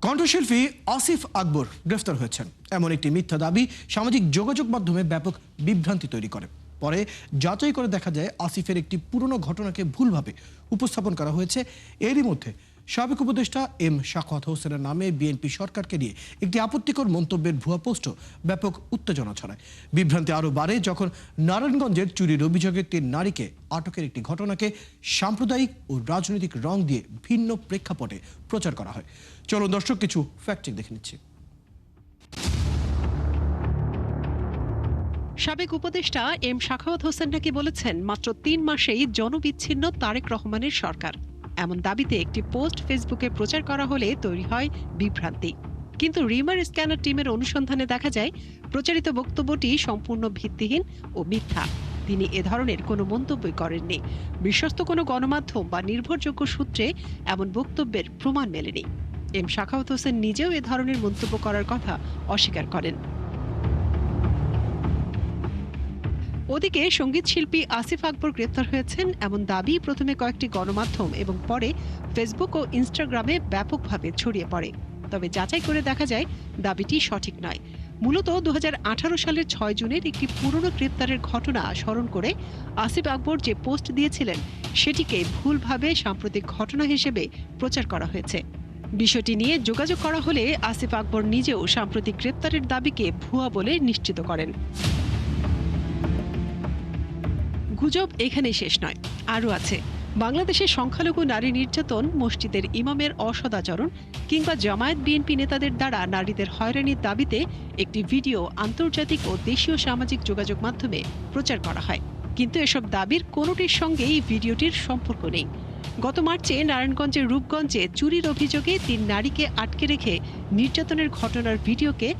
কণ্ঠশিল্পী আসিফ আকবর গ্রেফতার হয়েছেন এমন একটি মিথ্যা দাবি সামাজিক যোগাযোগ মাধ্যমে ব্যাপক বিভ্রান্তি তৈরি করে। পরে যাচাই করে দেখা যায় আসিফের একটি পুরনো ঘটনাকে ভুলভাবে উপস্থাপন করা হয়েছে। এরই মধ্যে সাবেক উপদেষ্টা এম শাখাওয়াত হোসেনের নামে বিএনপি সরকারকে নিয়ে একটি আপত্তিকর মন্তব্যের ভুয়া পোস্টও ব্যাপক উত্তেজনা ছড়ায়। বিভ্রান্তি আরও বাড়ে যখন নারায়ণগঞ্জের চুরির অভিযোগে ৩ নারীকে আটকের একটি ঘটনাকে সাম্প্রদায়িক ও রাজনৈতিক রং দিয়ে ভিন্ন প্রেক্ষাপটে প্রচার করা হয়। চলুন দর্শক কিছু ফ্যাক্ট চেক দেখে নিচ্ছি। সাবেক উপদেষ্টা এম শাখাওয়াত হোসেন নাকি বলেছেন মাত্র ৩ মাসেই জনবিচ্ছিন্ন তারেক রহমানের সরকার। এমন দাবিতে একটি পোস্ট ফেসবুকে প্রচার করা হলে তৈরি হয় বিভ্রান্তি। কিন্তু রিমার স্ক্যানার টিমের অনুসন্ধানে দেখা যায় প্রচারিত বক্তব্যটি সম্পূর্ণ ভিত্তিহীন ও মিথ্যা। তিনি এ ধরনের কোনো মন্তব্যই করেননি। বিশ্বস্ত কোনো গণমাধ্যম বা নির্ভরযোগ্য সূত্রে এমন বক্তব্যের প্রমাণ মেলেনি। এম শাখাওয়াত হোসেন নিজেও এ ধরনের মন্তব্য করার কথা অস্বীকার করেন। ওদিকে সঙ্গীত শিল্পী আসিফ আকবর গ্রেপ্তার হয়েছেন এমন দাবি প্রথমে কয়েকটি গণমাধ্যম এবং পরে ফেসবুক ও ইনস্টাগ্রামে ব্যাপকভাবে ছড়িয়ে পড়ে। তবে যাচাই করে দেখা যায় দাবিটি সঠিক নয়। মূলত ২০১৮ সালের ৬ জুনের একটি পুরনো গ্রেপ্তারের ঘটনা স্মরণ করে আসিফ আকবর যে পোস্ট দিয়েছিলেন সেটিকে ভুলভাবে সাম্প্রতিক ঘটনা হিসেবে প্রচার করা হয়েছে। বিষয়টি নিয়ে যোগাযোগ করা হলে আসিফ আকবর নিজেও সাম্প্রতিক গ্রেপ্তারের দাবিকে ভুয়া বলে নিশ্চিত করেন। গুজব এখানেই শেষ নয়, আরও আছে। বাংলাদেশের সংখ্যালঘু নারী নির্যাতন, মসজিদের ইমামের অসদাচরণ কিংবা জামায়াত বিএনপি নেতাদের দ্বারা নারীদের হয়রানির দাবিতে একটি ভিডিও আন্তর্জাতিক ও দেশীয় সামাজিক যোগাযোগ মাধ্যমে প্রচার করা হয়। কিন্তু এসব দাবির কোনোটির সঙ্গেই ভিডিওটির সম্পর্ক নেই। গত মার্চে নারায়ণগঞ্জের রূপগঞ্জে চুরির অভিযোগে ৩ নারীকে আটকে রেখে নির্যাতনের ঘটনার ভিডিওকে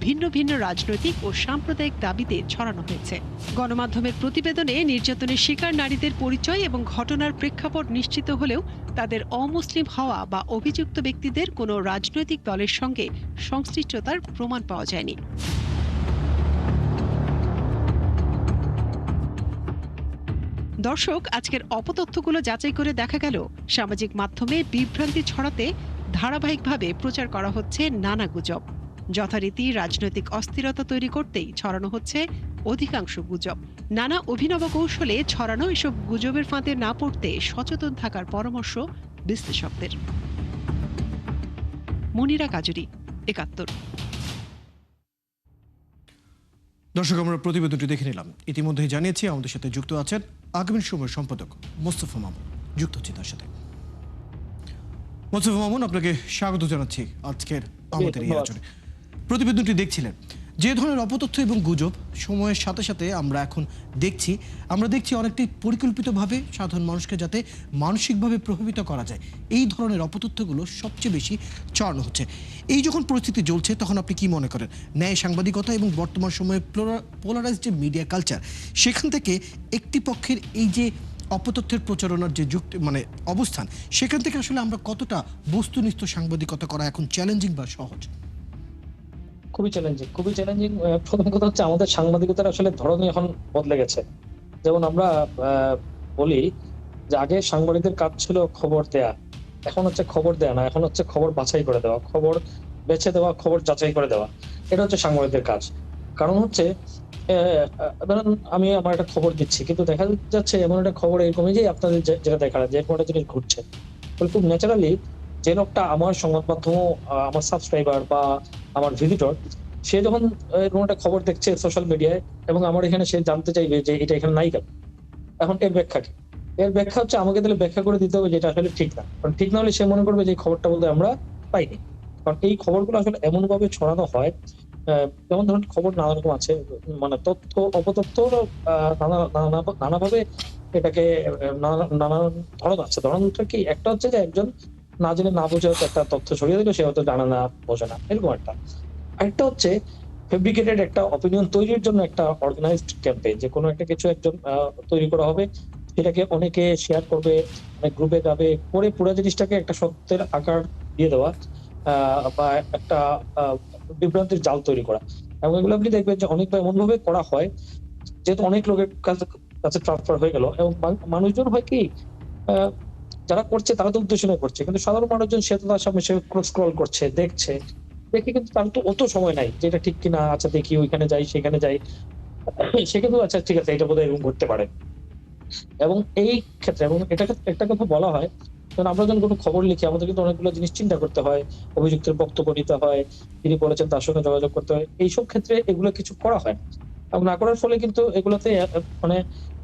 ভিন্ন ভিন্ন রাজনৈতিক ও সাম্প্রদায়িক দাবিতে ছড়ানো হয়েছে। গণমাধ্যমের প্রতিবেদনে নির্যাতনের শিকার নারীদের পরিচয় এবং ঘটনার প্রেক্ষাপট নিশ্চিত হলেও তাদের অমুসলিম হওয়া বা অভিযুক্ত ব্যক্তিদের কোনো রাজনৈতিক দলের সঙ্গে সংশ্লিষ্টতার প্রমাণ পাওয়া যায়নি। দর্শক, আজকের অপতথ্যগুলো যাচাই করে দেখা গেল সামাজিক মাধ্যমে বিভ্রান্তি ছড়াতে ধারাবাহিকভাবে প্রচার করা হচ্ছে নানা গুজব। যথারীতি রাজনৈতিক অস্থিরতা তৈরি করতেই ছড়ানো হচ্ছে অধিকাংশ গুজব। নানা অভিনব কৌশলে ছড়ানো এসব গুজবের ফাঁদে না পড়তে সচেতন থাকার পরামর্শ বিশ্লেষকদের। মনিরা কাজুরি, ৭১। দর্শক, আমরা প্রতিবেদনটি দেখে নিলাম। ইতিমধ্যেই জানিয়েছি আমাদের সাথে যুক্ত আছেন আগামী সময়ের সম্পাদক মোস্তফা মামুন। যুক্ত হচ্ছে তার সাথে। মোস্তফা মামুন, আপনাকে স্বাগত জানাচ্ছি আজকের আমাদের এই আলোচনায়। প্রতিবেদনটি দেখছিলেন, যে ধরনের অপতথ্য এবং গুজব সময়ের সাথে সাথে আমরা এখন দেখছি অনেকটাই পরিকল্পিতভাবে সাধারণ মানুষকে যাতে মানসিকভাবে প্রভাবিত করা যায়, এই ধরনের অপতথ্যগুলো সবচেয়ে বেশি ছড়ানো হচ্ছে। এই যখন পরিস্থিতি চলছে তখন আপনি কি মনে করেন ন্যায় সাংবাদিকতা এবং বর্তমান সময়ে পোলারাইজড যে মিডিয়া কালচার, সেখান থেকে একটি পক্ষের এই যে অপতথ্যের প্রচারণার যে অবস্থান, সেখান থেকে আসলে আমরা কতটা বস্তুনিষ্ঠ সাংবাদিকতা করা এখন চ্যালেঞ্জিং বা সহজ? খুবই চ্যালেঞ্জিং। প্রথম কথা হচ্ছে আমাদের সাংবাদিকতার আসলে ধরনই এখন বদলে গেছে। যেমন আমরা বলি যে আগে সাংবাদিকদের কাজ ছিল খবর দেয়া, এখন হচ্ছে খবর দেয়া না, এখন হচ্ছে খবর বাছাই করে দেওয়া, খবর বেছে দেওয়া, খবর যাচাই করে দেওয়া। এটা হচ্ছে সাংবাদিকদের কাজ। কারণ হচ্ছে ধরেন আমি আমার একটা খবর দিচ্ছি, কিন্তু দেখা যাচ্ছে এমন একটা খবর এরকমই যে আপনাদের যেটা দেখা যায় যে এরকম একটা জিনিস ঘটছে, খুব ন্যাচারালি যে লোকটা আমার সংবাদ মাধ্যম, আমার সাবস্ক্রাইবার বা আমার ভিজিটর, সে যখন এরকম একটা খবর দেখছে সোশ্যাল মিডিয়ায় এবং আমার এখানে সে জানতে চাইবে যে এটা এখানে নাই কেন, এখন এর ব্যাখ্যা কি? এর ব্যাখ্যা হচ্ছে আমাকে তাহলে ব্যাখ্যা করে দিতে হবে যে এটা আসলে ঠিক না। কারণ ঠিক না হলে সে মনে করবে যে এই খবরটা বলতে আমরা পাইনি। কারণ এই খবরগুলো আসলে এমন ভাবে ছড়ানো হয়, যেমন ধরুন খবর নানা রকম আছে, তথ্য অপতথ্য নানাভাবে এটাকে নানান ধরন আছে। ধরনটা কি? একটা হচ্ছে যে একজন না জেনে না বুঝে হয়তো একটা তথ্য ছড়িয়ে দিল, সে হয়তো জানে না, বোঝে না, এরকম একটা। আরেকটা হচ্ছে ফেব্রিকেটেড একটা অপিনিয়ন তৈরির জন্য একটা অর্গানাইজড ক্যাম্পেইন, যে কোনো একটা কিছু একজন তৈরি করা হবে, সেটাকে অনেকে শেয়ার করবে, অনেক গ্রুপে যাবে, পরে পুরো জিনিসটাকে একটা সত্যের আকার দিয়ে দেওয়া বা একটা বিভ্রান্তির জাল তৈরি করা। এবং এগুলো আপনি দেখবেন যে অনেকবার এমন ভাবে করা হয় যেহেতু অনেক লোকের কাছে ট্রান্সফার হয়ে গেল এবং মানুষজন হয় কি যারা করছে তারা তো উদ্দেশ্য নিয়ে করছে, কিন্তু সাধারণ মানুষজন সে তো তার সামনে সে স্ক্রল করছে, দেখছে, দেখে কিন্তু তার তো অত সময় নাই যে এটা ঠিক কিনা, আচ্ছা দেখি ওইখানে যাই সেখানে যাই, সে কিন্তু আচ্ছা ঠিক আছে এটা বোধহয় এরকম ঘটতে পারে। এবং এই ক্ষেত্রে এবং এটাকে একটা কথা বলা হয়, কারণ আমরা যখন কোনো খবর লিখি আমাদের কিন্তু অনেকগুলো জিনিস চিন্তা করতে হয়, অভিযুক্তের বক্তব্য নিতে হয়, তিনি বলেছেন তার সঙ্গে যোগাযোগ করতে হয়। এইসব ক্ষেত্রে এগুলো কিছু করা হয় না। এবং না করার ফলে কিন্তু এগুলাতে মানে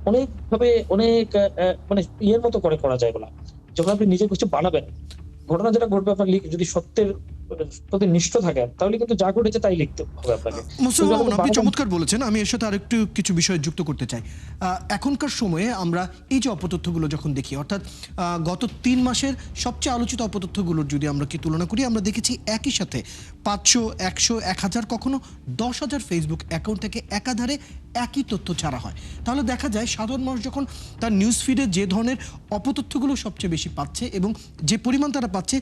অনেকভাবে অনেক মানে ইয়ের মতো করে করা যায় এগুলা। যখন আপনি নিজে কিছু বানাবেন, ঘটনা যেটা ঘটবে আপনার যদি সত্যের প্রতি নিষ্ঠ থাকেন তাহলে কিন্তু যা ঘটেছে তাই লিখতে হবে আপনাকে। মোস্তফা যখন মামুন, আপনি বানাবেন চমৎকার বলেছেন। আমি এর সাথে আরেকটু কিছু বিষয় যুক্ত করতে চাই। এখনকার সময়ে আমরা এই যে অপতথ্যগুলো যখন দেখি, অর্থাৎ গত 3 মাসের সবচেয়ে আলোচিত অপতথ্যগুলোর যদি আমরা কি তুলনা করি, আমরা দেখেছি একই সাথে 500, 100, 1000, কখনো 10,000 ফেসবুক অ্যাকাউন্ট থেকে একাধারে একই তথ্য ছাড়া হয়। তাহলে দেখা যায় সাধারণ মানুষ যখন তার নিউজ ফিডে যে ধরনের অপতথ্যগুলো সবচেয়ে বেশি পাচ্ছে এবং যে পরিমাণ তারা পাচ্ছে,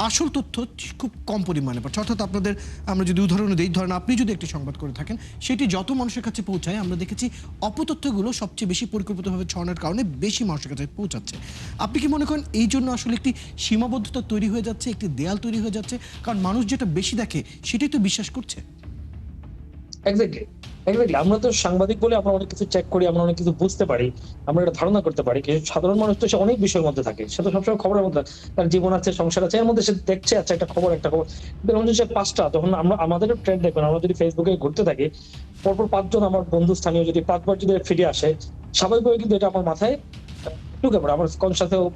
আসল তথ্য খুব কম পরিমাণে পাচ্ছে। অর্থাৎ আপনাদের আমরা যদি উদাহরণ দিই, ধরেন আপনি যদি একটি সংবাদ করে থাকেন, সেটি যত মানুষের কাছে পৌঁছায় আমরা দেখেছি অপতথ্যগুলো সবচেয়ে বেশি পরিকল্পিতভাবে ছড়ানোর কারণে বেশি মানুষের কাছে পৌঁছাচ্ছে। আপনি কি মনে করেন এই জন্য আসলে একটি সীমাবদ্ধতা তৈরি হয়ে যাচ্ছে, একটি দেয়াল তৈরি হয়ে যাচ্ছে? কারণ মানুষ যেটা বেশি দেখে সেটাই তো বিশ্বাস করছে। Exactly, exactly. আমরা তো সাংবাদিক বলে আমরা অনেক কিছু চেক করি, আমরা অনেক কিছু বুঝতে পারি, আমরা একটা ধারণা করতে পারি। কিন্তু সাধারণ মানুষ তো সে অনেক বিষয়ের মধ্যে থাকে। সে তো সবসময় খবরের মধ্যে, তার জীবন আছে, সংসার আছে, এর মধ্যে সে দেখছে আচ্ছা একটা খবর একটা খবর। কিন্তু এমন যে ৫টা যখন আমরা আমাদের ট্রেন্ড দেখবেন, আমরা যদি ফেসবুকে ঘুরতে থাকি, পরপর ৫ জন আমার বন্ধু স্থানীয় যদি ৫ বার যদি ফিরে আসে, স্বাভাবিকভাবে কিন্তু এটা আমার মাথায় ঢুকে পড়ে। আমার কনসাসে হোক,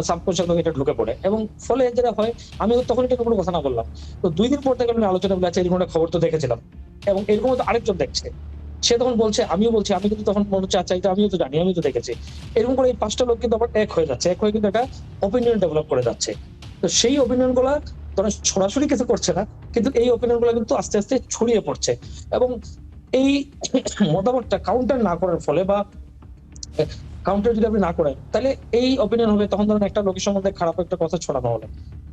সাবকনশিয়াস হোক, এটা ঢুকে পড়ে। এবং ফলে যেটা হয়, আমি তখন এটা কোনো কথা না বললাম। তো ২ দিন পর থেকে আমি আলোচনা বলে আচ্ছা এরকম একটা খবর তো দেখেছিলাম। এবং এরকম হয়তো আরেকজন দেখছে। সে তখন বলছে, আমিও বলছি, আমি কিন্তু তখন মনে হচ্ছে আচ্ছা এটা আমিও তো জানি, আমিও তো দেখেছি। এরকম করে এই ৫টা লোক কিন্তু আবার এক হয়ে যাচ্ছে। এক হয়ে কিন্তু একটা ওপিনিয়ন ডেভেলপ করে যাচ্ছে। তো সেই ওপিনিয়ন গুলা ধরেন সরাসরি কিছু করছে না। কিন্তু এই ওপিনিয়ন গুলা কিন্তু আস্তে, আস্তে ছড়িয়ে পড়ছে। এবং এই মতামতটা কাউন্টার না করার ফলে বা কাউন্টার যদি আপনি না করেন, তাহলে এই ওপিনিয়ন হবে, তখন ধরেন একটা লোকের সম্বন্ধে খারাপ একটা কথা ছড়ানো হলো।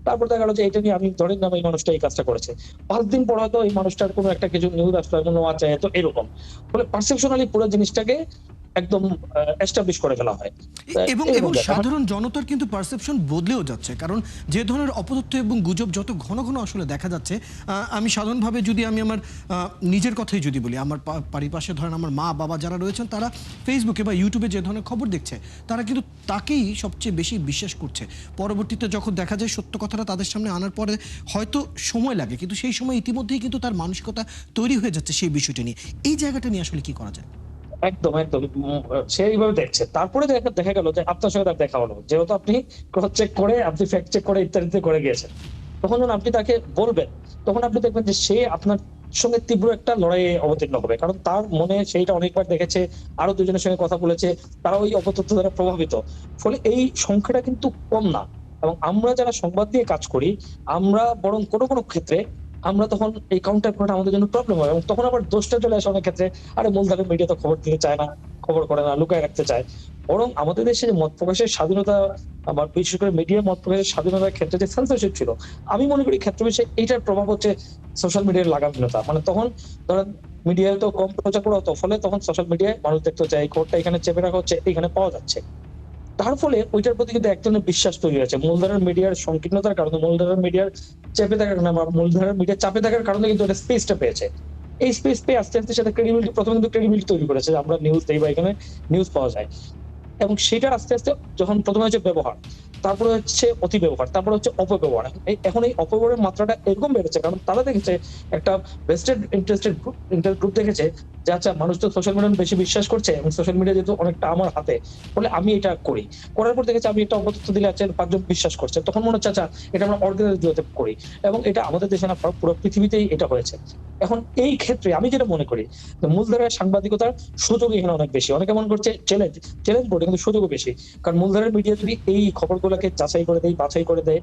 তারপর দেখা গেল যে এটা নিয়ে আমি ধরে নিলাম এই মানুষটা এই কাজটা করেছে। ৫ দিন পর হয়তো এই মানুষটার কোনো একটা কিছু নিউজ আসলো এবং ও আচ্ছা এ তো এরকম। ফলে পারসেপশনালি পুরো জিনিসটাকে একদম এস্টাবলিশ করে ফেলা হয়। এবং এরকম এবং ব্যাপার। সাধারণ জনতার কিন্তু পারসেপশন বদলেও যাচ্ছে। কারণ যে ধরনের অপতথ্য এবং গুজব যত ঘন ঘন আসলে দেখা যাচ্ছে, আমি সাধারণভাবে যদি আমি আমার নিজের কথাই যদি বলি, আমার বাড়ির পাশে ধরেন আমার মা বাবা যারা রয়েছেন, তারা ফেসবুকে বা ইউটিউবে যে ধরনের খবর দেখছে, তারা কিন্তু তাকেই সবচেয়ে বেশি বিশ্বাস করছে। পরবর্তীতে যখন দেখা যায় সত্য কথাটা তাদের সামনে আনার পরে হয়তো সময় লাগে, কিন্তু সেই সময় ইতিমধ্যেই কিন্তু তার মানসিকতা তৈরি হয়ে যাচ্ছে সেই বিষয়টা নিয়ে। এই জায়গাটা নিয়ে আসলে কি করা যায়? একদম, একদম। সে এইভাবে দেখছে। তারপরে দেখা দেখা গেল যে আপনার সঙ্গে তার দেখা হলো। যেহেতু আপনি ক্রস চেক করে, আপনি ফ্যাক্ট চেক করে ইত্যাদিতে করে গিয়েছেন। তখন যখন আপনি তাকে বলবেন, তখন আপনি দেখবেন যে সে আপনার সঙ্গে তীব্র একটা লড়াইয়ে অবতীর্ণ হবে। কারণ তার মনে সেইটা অনেকবার দেখেছে, আরো ২ জনের সঙ্গে কথা বলেছে, তারা ওই অপতথ্য দ্বারা প্রভাবিত। ফলে এই সংখ্যাটা কিন্তু কম না। এবং আমরা যারা সংবাদ দিয়ে কাজ করি, আমরা বরং কোনো, কোনো ক্ষেত্রে আমরা তখন এই কাউন্টার করাটা আমাদের জন্য প্রবলেম হয়। এবং তখন আবার দোষটা চলে আসে অনেক ক্ষেত্রে, আরে মূলধারার মিডিয়া তো খবর দিতে চায় না, খবর করে না, লুকায় রাখতে চায়। বরং আমাদের দেশে যে মত প্রকাশের স্বাধীনতা, আবার বিশেষ করে মিডিয়া মত প্রকাশের স্বাধীনতার ক্ষেত্রে যে সেন্সরশিপ ছিল, আমি মনে করি ক্ষেত্র বিশেষে এইটার প্রভাব হচ্ছে সোশ্যাল মিডিয়ার লাগামহীনতা। মানে তখন ধরেন মিডিয়ায় তো কম প্রচার করা হতো, ফলে তখন সোশ্যাল মিডিয়ায় মানুষ দেখতে চায় এই খবরটা এখানে চেপে রাখা হচ্ছে, এখানে পাওয়া যাচ্ছে। তার ফলে ওইটার প্রতি কিন্তু এক ধরনের বিশ্বাস তৈরি হয়েছে। মূলধারার মিডিয়ার সংকীর্ণতার কারণে, মূলধারার মিডিয়ার চেপে থাকার কারণে, বা মূলধারার মিডিয়া চাপে থাকার কারণে কিন্তু এটা স্পেসটা পেয়েছে। এই স্পেস পেয়ে আস্তে, আস্তে সেটা ক্রেডিবিলিটি, ১ম কিন্তু ক্রেডিবিলিটি তৈরি করেছে যে আমরা নিউজ দেই বা এখানে নিউজ পাওয়া যায়। এবং সেটার আস্তে, আস্তে যখন ১ম হচ্ছে ব্যবহার, তারপরে হচ্ছে অতি ব্যবহার, তারপরে হচ্ছে অপব্যবহার। এখন এই অপব্যবহারের মাত্রাটা এরকম বেড়েছে কারণ তারা দেখেছে একটা ভেস্টেড ইন্টারেস্টেড গ্রুপ দেখেছে যে আচ্ছা মানুষ তো সোশ্যাল মিডিয়া বেশি বিশ্বাস করছে এবং সোশ্যাল মিডিয়া যেহেতু অনেকটা আমার হাতে, ফলে আমি এটা করি। করার পর দেখেছি আমি একটা অপতথ্য দিলে আচ্ছা ৫ জন বিশ্বাস করছে। তখন মনে হচ্ছে আচ্ছা এটা আমরা অর্গানাইজড ওয়েতে করি। এবং এটা আমাদের দেশে না, পুরো পৃথিবীতেই এটা হয়েছে। এখন এই ক্ষেত্রে আমি যেটা মনে করি যে মূলধারার সাংবাদিকতার সুযোগ এখানে অনেক বেশি। অনেকে মনে করছে চ্যালেঞ্জ বোর্ডে, কিন্তু সুযোগও বেশি। কারণ মূলধারার মিডিয়া যদি এই খবরগুলোকে যাচাই করে দেয়, বাছাই করে দেয়,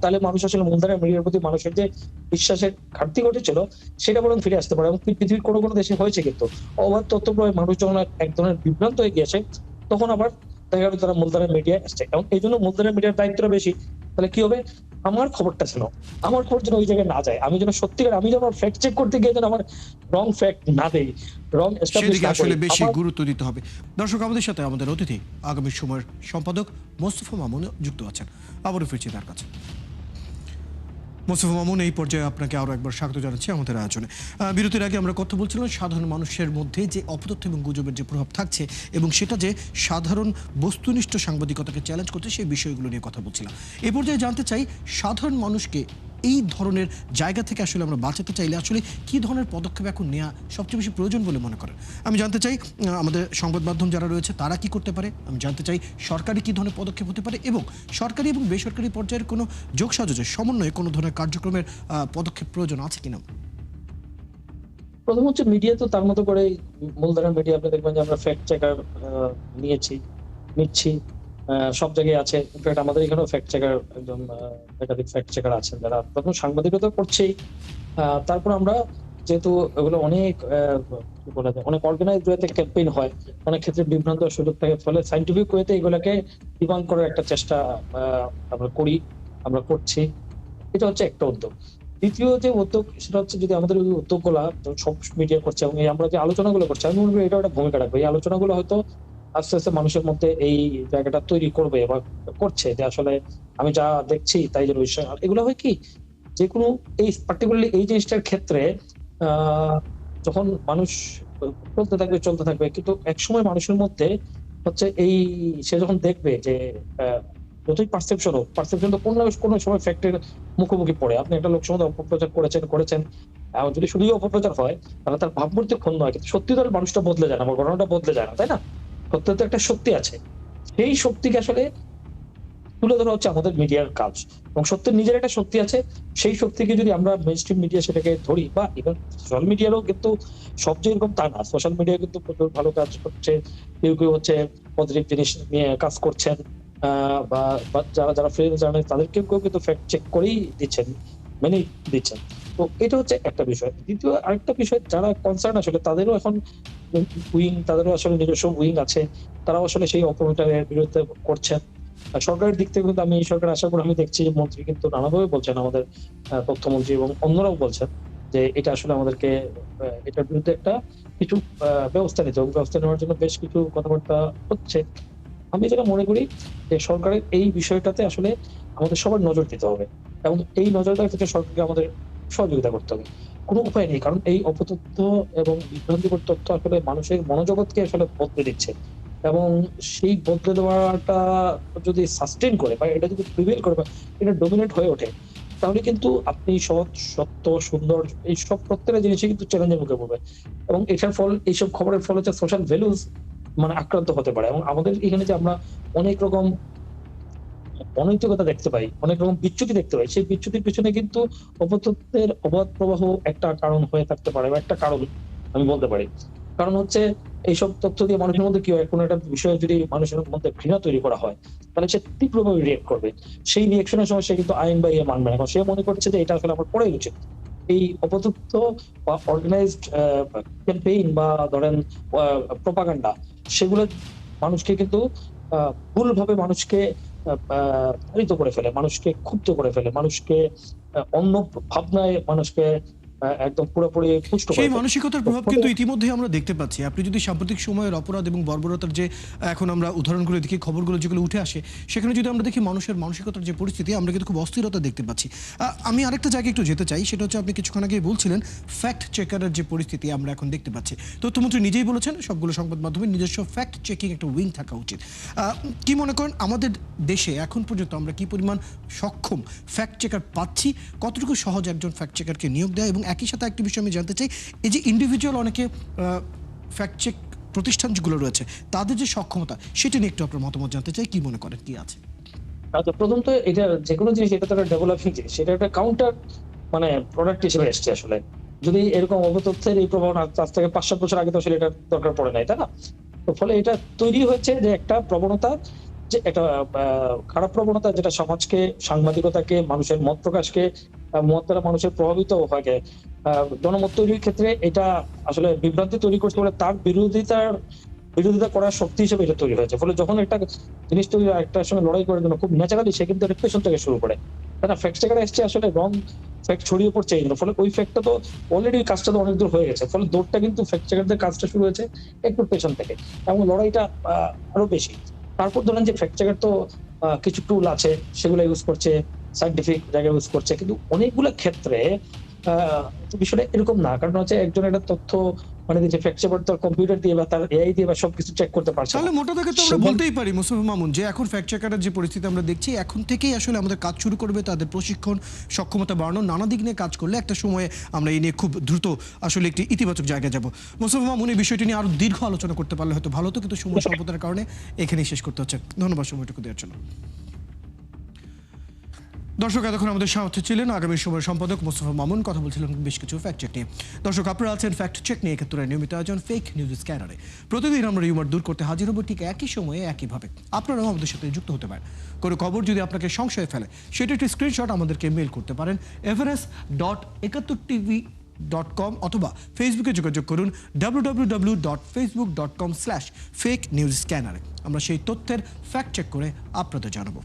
তাহলে মানুষ আসলে মূলধারার মিডিয়ার প্রতি মানুষের যে বিশ্বাসের ঘাটতি ঘটেছিল, সেটা বরং ফিরে আসতে পারে। এবং পৃথিবীর কোনো, কোনো দেশে হয়েছে কিন্তু। অবাধ তথ্য প্রবাহে মানুষ যখন এক ধরনের বিভ্রান্ত হয়ে গিয়েছে, তখন আবার দেখা গেল তারা মূলধারার মিডিয়ায় আসছে। এবং এইজন্য মূলধারার মিডিয়ার দায়িত্বটা বেশি। তাহলে কি হবে? আমার খবরটা যেন আমার খবর যেন ওই জায়গায় না যায়, আমি যেন সত্যিকার আমি যেন ফ্যাক্ট চেক করতে গিয়ে যেন আমার রং ফ্যাক্ট না দেই, রং এস্টাবলিশ সেদিকে না করি। আসলে বেশি আমার গুরুত্ব দিতে হবে। দর্শক, আমাদের সাথে আমাদের অতিথি আগামী সময়ের সম্পাদক মোস্তফা মামুন যুক্ত আছেন। আবারও ফিরছি তার কাছে। মোস্তফা মামুন, এই পর্যায়ে আপনাকে আরও একবার স্বাগত জানাচ্ছি আমাদের আয়োজনে। বিরতির আগে আমরা কথা বলছিলাম সাধারণ মানুষের মধ্যে যে অপতথ্য এবং গুজবের যে প্রভাব থাকছে এবং সেটা যে সাধারণ বস্তুনিষ্ঠ সাংবাদিকতাকে চ্যালেঞ্জ করছে, সেই বিষয়গুলো নিয়ে কথা বলছিলাম। এই পর্যায়ে জানতে চাই, সাধারণ মানুষকে এই ধরনের জায়গা থেকে আসলে আমরা বাঁচাতে চাইলে আসলে কী ধরনের পদক্ষেপ এখন নেওয়া সবচেয়ে বেশি প্রয়োজন বলে মনে করেন? আমি জানতে চাই আমাদের সংবাদ মাধ্যম যারা রয়েছে তারা কি করতে পারে, আমি জানতে চাই সরকারি কী ধরনের পদক্ষেপ হতে পারে এবং সরকারি এবং বেসরকারি পর্যায়ের কোনো যোগসাজশের সমন্বয়ে কোনো ধরনের কার্যক্রমের পদক্ষেপ প্রয়োজন আছে কিনা। প্রথম হচ্ছে মিডিয়া তো তার মতো করে মূলধারার মিডিয়া আপনি দেখবেন যে আমরা ফ্যাক্ট চেকার নিচ্ছি সব জায়গায় আছে। ইনফ্যাক্ট আমাদের এখানেও ফ্যাক্ট চেকার একজন একাধিক ফ্যাক্ট চেকার আছেন যারা প্রথম সাংবাদিকতা করছেই। তারপর আমরা যেহেতু এগুলো অনেক কি বলা যায়, অনেক অর্গানাইজড ওয়েতে ক্যাম্পেইন হয়, অনেক ক্ষেত্রে বিভ্রান্ত সুযোগ থাকে, ফলে সাইন্টিফিক ওয়েতে এগুলোকে ডিবাঙ্ক করার একটা চেষ্টা আমরা করছি। এটা হচ্ছে একটা উদ্যোগ। দ্বিতীয় যে উদ্যোগ সেটা হচ্ছে, যদি আমাদের ওই উদ্যোগগুলা সব মিডিয়া করছে এবং এই আমরা যে আলোচনাগুলো করছি, আমি মনে করি এটা একটা ভূমিকা রাখবে। এই আলোচনাগুলো হয়তো আস্তে আস্তে মানুষের মধ্যে এই জায়গাটা তৈরি করবে বা করছে যে আসলে আমি যা দেখছি তাই যেন বিশ্বাস। এগুলো হয় কি, যেকোনো এই পার্টিকুলারলি এই জিনিসটার ক্ষেত্রে আহ যখন মানুষ চলতে থাকবে, কিন্তু একসময় মানুষের মধ্যে হচ্ছে এই সে যখন দেখবে যে আহ, যতই পারসেপশন হোক, পারসেপশন তো কোনো না কোনো সময় ফ্যাক্টের মুখোমুখি পড়ে। আপনি একটা লোক সম্বন্ধে অপপ্রচার করেছেন, যদি শুধুই অপপ্রচার হয় তাহলে তার ভাবমূর্তি ক্ষুণ্ণ হয়, কিন্তু সত্যি তো আর মানুষটা বদলে যায় না, আমার ঘটনাটা বদলে যায় না, তাই না? সত্যি তো একটা শক্তি আছে, সেই শক্তিকে আসলে তুলে ধরা হচ্ছে আমাদের মিডিয়ার কাজ। এবং সত্যের নিজের একটা শক্তি আছে, সেই শক্তিকে যদি আমরা মেইনস্ট্রিম মিডিয়া সেটাকে ধরি, বা ইভেন সোশ্যাল মিডিয়ারও কিন্তু সব যে এরকম তা না, সোশ্যাল মিডিয়া কিন্তু প্রচুর ভালো কাজ করছে, কেউ কেউ হচ্ছে পজিটিভ জিনিস নিয়ে কাজ করছেন, বা যারা যারা ফ্রিল্যান্স জার্নালিস্ট তাদের কেউ কেউ কিন্তু ফ্যাক্ট চেক করেই দিচ্ছেন, মেনেই দিচ্ছেন। তো এটা হচ্ছে একটা বিষয়। দ্বিতীয় আরেকটা বিষয়, যারা কনসার্ন আসলে তাদেরও এখন তাদেরও আসলে নিজস্ব উইং আছে, তারাও আসলে সেই অপপ্রচারের বিরুদ্ধে করছেন। সরকারের দিক থেকে কিন্তু আমি এই সরকার আসার পর আমি দেখছি যে মন্ত্রী কিন্তু নানাভাবে বলছেন, আমাদের তথ্যমন্ত্রী এবং অন্যরাও বলছেন যে এটা আসলে আমাদেরকে এটার বিরুদ্ধে একটা কিছু ব্যবস্থা নিতে হবে। ব্যবস্থা নেওয়ার জন্য বেশ কিছু কথাবার্তা হচ্ছে। আমি যেটা মনে করি যে সরকারের এই বিষয়টাতে আসলে আমাদের সবার নজর দিতে হবে এবং এই নজরদারি থেকে সরকারকে আমাদের সহযোগিতা করতে হবে। কোনো উপায় নেই, কারণ এই অপতথ্য এবং বিভ্রান্তিকর তথ্য আসলে মানুষের মনোজগৎকে আসলে বদলে দিচ্ছে এবং সেই বদলে দেওয়াটা যদি সাস্টেইন করে বা এটা যদি প্রিভেইল করে বা এটা ডমিনেট হয়ে ওঠে, তাহলে কিন্তু আপনি সৎ, সত্য, সুন্দর এই সব প্রত্যেকটা জিনিসই কিন্তু চ্যালেঞ্জের মুখে পড়বে এবং এটার ফল, এইসব খবরের ফল হচ্ছে সোশ্যাল ভ্যালুজ আক্রান্ত হতে পারে। এবং আমাদের এখানে যে আমরা অনেক রকম অনৈতিকতা দেখতে পাই, অনেক রকম বিচ্যুতি দেখতে পাই, সেই বিচ্যুতির পিছনে কিন্তু অপতথ্যের অবাধ প্রবাহ একটা কারণ হয়ে থাকতে পারে বা একটা কারণ আমি বলতে পারি। কারণ হচ্ছে এইসব তথ্য দিয়ে মানুষের মধ্যে কি হয়, কোনো একটা বিষয়ে যদি মানুষের মধ্যে ঘৃণা তৈরি করা হয়, তাহলে সে তীব্রভাবে রিঅ্যাক্ট করবে। সেই রিঅ্যাকশনের সময় সে কিন্তু আইন বা ইয়ে মানবে না, কারণ সে মনে করছে যে এটা আসলে আমার করাই উচিত। এই অপতথ্য বা অর্গানাইজড ক্যাম্পেইন বা ধরেন প্রপাগান্ডা, সেগুলো মানুষকে কিন্তু ভুলভাবে মানুষকে তাড়িত করে ফেলে, মানুষকে ক্ষুব্ধ করে ফেলে, মানুষকে অন্য ভাবনায় মানুষকে একদম পুরোপুরি পুষ্ট করে সেই ফেলে। মানসিকতার তো প্রভাব কিন্তু ইতিমধ্যেই আমরা দেখতে পাচ্ছি। আপনি যদি সাম্প্রতিক সময়ের অপরাধ এবং বর্বরতার যে এখন আমরা উদাহরণগুলো দেখি, খবরগুলো যেগুলো উঠে আসে, সেখানে যদি আমরা দেখি মানুষের মানসিকতার যে পরিস্থিতি, আমরা কিন্তু খুব অস্থিরতা দেখতে পাচ্ছি। আমি আরেকটা জায়গায় একটু যেতে চাই, সেটা হচ্ছে আপনি কিছুক্ষণ আগেই বলছিলেন ফ্যাক্ট চেকারের যে পরিস্থিতি আমরা এখন দেখতে পাচ্ছি। তথ্যমন্ত্রী নিজেই বলেছেন সবগুলো সংবাদ মাধ্যমে নিজস্ব ফ্যাক্ট চেকিং একটা উইং থাকা উচিত। কি মনে করেন আমাদের দেশে এখন পর্যন্ত আমরা কি পরিমাণ সক্ষম ফ্যাক্ট চেকার পাচ্ছি, কতটুকু সহজ একজন ফ্যাক্ট চেকারকে নিয়োগ দেয়? এবং একই সাথে একটা বিষয় আমি জানতে চাই, এই যে ইন্ডিভিজুয়াল অনেকে ফ্যাক্ট চেক প্রতিষ্ঠান যেগুলো রয়েছে তাদের যে সক্ষমতা, সেটা নিয়ে একটু আপনার মতামত জানতে চাই। কি মনে করেন, কি আছে? আচ্ছা, প্রথম তো এটা যেকোনো জিনিস, এটা তো একটা ডেভেলপিং জিনিস, সেটা একটা কাউন্টার প্রোডাক্ট হিসেবে এসছে আসলে। যদি এরকম অপতথ্যের এই প্রবণতা আজ থেকে ৫-৭ বছর আগে তো আসলে এটা দরকার পড়ে নাই, তাই না? তো ফলে এটা তৈরি হয়েছে যে একটা প্রবণতা, যে একটা খারাপ প্রবণতা, যেটা সমাজকে, সাংবাদিকতাকে, মানুষের মত প্রকাশকে, মত দ্বারা মানুষের প্রভাবিত হয়, জনমত তৈরির ক্ষেত্রে এটা আসলে বিভ্রান্তি তৈরি করতে পারে, তার বিরোধিতা করার শক্তি হিসেবে এটা তৈরি হয়েছে। ফলে যখন একটা জিনিস তৈরি হয়, একটার সঙ্গে লড়াই করার জন্য খুব ন্যাচারালি সে কিন্তু এর পেছন থেকে শুরু করে। তারা ফ্যাক্ট চেকার এসছে আসলে রং ফ্যাক্ট ছড়িয়ে পড়ছে এগুলো, ফলে ওই ফ্যাক্টটা তো অলরেডি কাজটা তো অনেক দূর হয়ে গেছে, ফলে দৌড়টা কিন্তু ফ্যাক্ট চেকারদের কাজটা শুরু হয়েছে একটু পেছন থেকে, এবং লড়াইটা আরো বেশি। তারপর ধরেন যে ফ্যাক্ট চেকার তো কিছু টুল আছে সেগুলো ইউজ করছে, সায়েন্টিফিক জায়গায় ইউজ করছে, কিন্তু অনেকগুলো ক্ষেত্রে বিষয়টা এরকম না, কারণ হচ্ছে একজন একটা তথ্য মানে যে ফ্যাক্ট চেকার তার কম্পিউটার দিয়ে বা তার এআই দিয়ে বা সবকিছু চেক করতে পারছে না। তাহলে মোটা দাগে তো আমরা বলতেই পারি মোস্তফা মামুন যে এখন ফ্যাক্ট চেকারের যে পরিস্থিতি আমরা দেখছি, এখন থেকেই আসলে আমাদের কাজ শুরু করবে, তাদের প্রশিক্ষণ সক্ষমতা বাড়ানো, নানা দিক নিয়ে কাজ করলে একটা সময়ে আমরা এই নিয়ে খুব দ্রুত আসলে একটি ইতিবাচক জায়গায় যাব। মোস্তফা মামুন, এই বিষয়টি নিয়ে আরো দীর্ঘ আলোচনা করতে পারলে হয়তো ভালো হতো, কিন্তু সময় স্বল্পতার কারণে এখানেই শেষ করতে হচ্ছে। ধন্যবাদ সময়টুকু দেওয়ার জন্য। দর্শক, এতক্ষণ আমাদের সাথে ছিলেন আগামী সময়ের সম্পাদক মোস্তফা মামুন। কথা বলছিলাম বেশ কিছু ফ্যাক্ট চেক নিয়ে। দর্শক, আপনারা আছেন ফ্যাক্ট চেক নিয়ে 71 নিয়মিত আয়োজন ফেক নিউজ স্ক্যানারে। প্রতিদিন আমরা রিউমার দূর করতে হাজির হব ঠিক একই সময়ে একইভাবে। আপনারাও আমাদের সাথে যুক্ত হতে পারেন। কোনো খবর যদি আপনাকে সংশয়ে ফেলে, সেটা একটি স্ক্রিনশট আমাদেরকে মেল করতে পারেন everest.71tv.com অথবা ফেসবুকে যোগাযোগ করুন www.facebook.com/fake-news-scanner। আমরা সেই তথ্যের ফ্যাক্ট চেক করে আপনাদের জানাবো।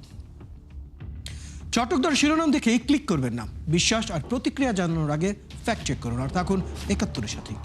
চটকদার শিরোনাম দেখে ক্লিক করবেন না। বিশ্বাস আর প্রতিক্রিয়া জানানোর আগে ফ্যাক্ট চেক করুন, আর থাকুন 71-এর সাথেই।